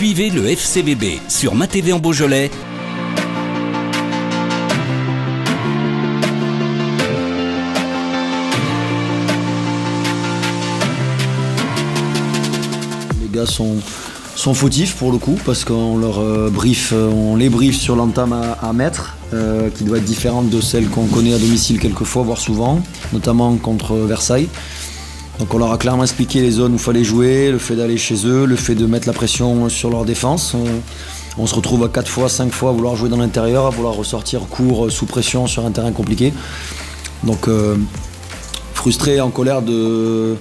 Suivez le FCBB sur MaTV en Beaujolais. Les gars sont fautifs pour le coup parce qu'on leur brief, on les brief sur l'entame à mettre qui doit être différente de celle qu'on connaît à domicile quelquefois, voire souvent, notamment contre Versailles. Donc on leur a clairement expliqué les zones où il fallait jouer, le fait d'aller chez eux, le fait de mettre la pression sur leur défense. On se retrouve à 4 fois, 5 fois à vouloir jouer dans l'intérieur, à vouloir ressortir court sous pression sur un terrain compliqué. Donc frustré, en colère de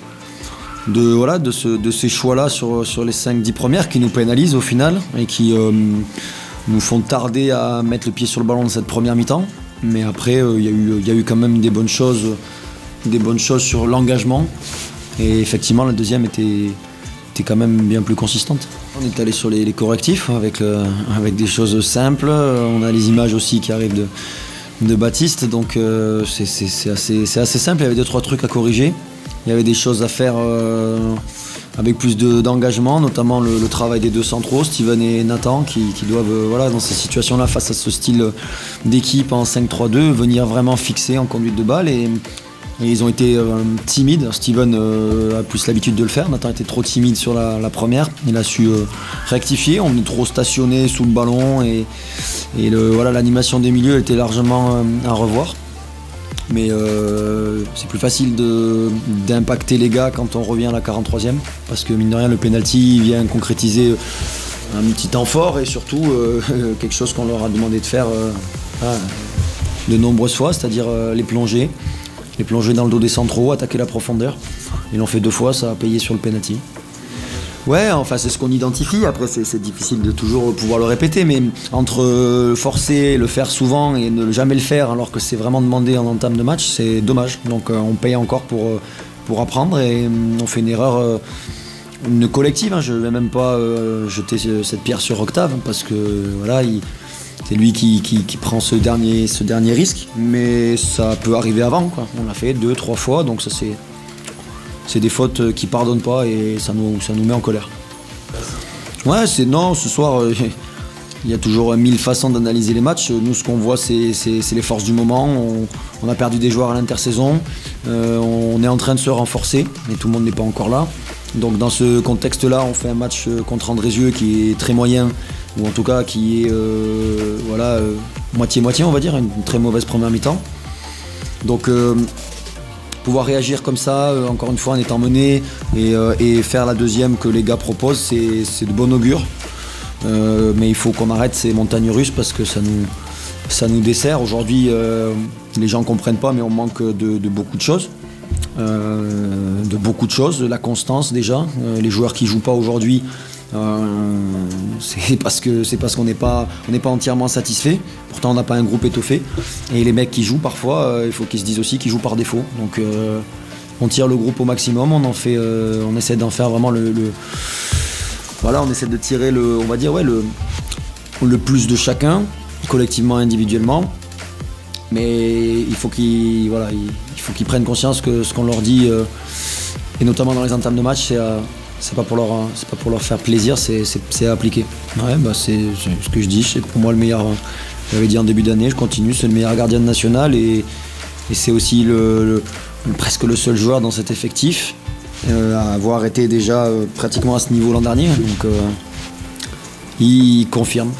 ces choix-là sur les 5-10 premières qui nous pénalisent au final et qui nous font tarder à mettre le pied sur le ballon dans cette première mi-temps. Mais après, il y a eu quand même des bonnes choses sur l'engagement. Et effectivement, la deuxième était quand même bien plus consistante. On est allé sur les correctifs avec des choses simples. On a les images aussi qui arrivent de Baptiste, donc c'est assez simple. Il y avait 2-3 trucs à corriger. Il y avait des choses à faire avec plus d'engagement, notamment le travail des deux centraux, Steven et Nathan, qui doivent, dans ces situations-là, face à ce style d'équipe en 5-3-2, venir vraiment fixer en conduite de balle. Et ils ont été timides. Steven a plus l'habitude de le faire. Nathan était trop timide sur la première. Il a su rectifier. On est trop stationné sous le ballon et l'animation des milieux était largement à revoir. Mais c'est plus facile d'impacter les gars quand on revient à la 43e parce que mine de rien le penalty vient concrétiser un petit temps fort et surtout quelque chose qu'on leur a demandé de faire de nombreuses fois, c'est-à-dire les plonger dans le dos des centraux, attaquer la profondeur. Ils l'ont fait 2 fois, ça a payé sur le penalty. Ouais, enfin c'est ce qu'on identifie, après c'est difficile de toujours pouvoir le répéter, mais entre forcer, le faire souvent et ne jamais le faire alors que c'est vraiment demandé en entame de match, c'est dommage. Donc on paye encore pour apprendre et on fait une erreur une collective, hein. Je ne vais même pas jeter cette pierre sur Octave parce que voilà, c'est lui qui prend ce dernier risque, mais ça peut arriver avant, quoi. On l'a fait 2-3 fois, donc ça c'est des fautes qui pardonnent pas et ça nous met en colère. Ouais, ce soir, il y a toujours 1000 façons d'analyser les matchs. Nous, ce qu'on voit, c'est les forces du moment. On a perdu des joueurs à l'intersaison. On est en train de se renforcer, mais tout le monde n'est pas encore là. Donc dans ce contexte-là, on fait un match contre Andrézieux qui est très moyen, ou en tout cas qui est moitié-moitié, on va dire, une très mauvaise première mi-temps. Donc pouvoir réagir comme ça, encore une fois en étant mené et faire la deuxième que les gars proposent, c'est de bon augure. Mais il faut qu'on arrête ces montagnes russes parce que ça nous dessert. Aujourd'hui, les gens ne comprennent pas, mais on manque de beaucoup de choses. De la constance déjà. Les joueurs qui ne jouent pas aujourd'hui, c'est parce qu'on n'est pas entièrement satisfait. Pourtant on n'a pas un groupe étoffé et les mecs qui jouent parfois il faut qu'ils se disent aussi qu'ils jouent par défaut, donc on tire le groupe au maximum, on essaie d'en faire vraiment on essaie de tirer le plus de chacun collectivement, individuellement, mais il faut qu'ils prennent conscience que ce qu'on leur dit et notamment dans les entames de match, c'est pas pour leur faire plaisir, c'est à appliquer. Ouais, c'est ce que je dis, c'est pour moi le meilleur. J'avais dit en début d'année, je continue, c'est le meilleur gardien national et c'est aussi presque le seul joueur dans cet effectif à avoir été déjà pratiquement à ce niveau l'an dernier. Donc il confirme.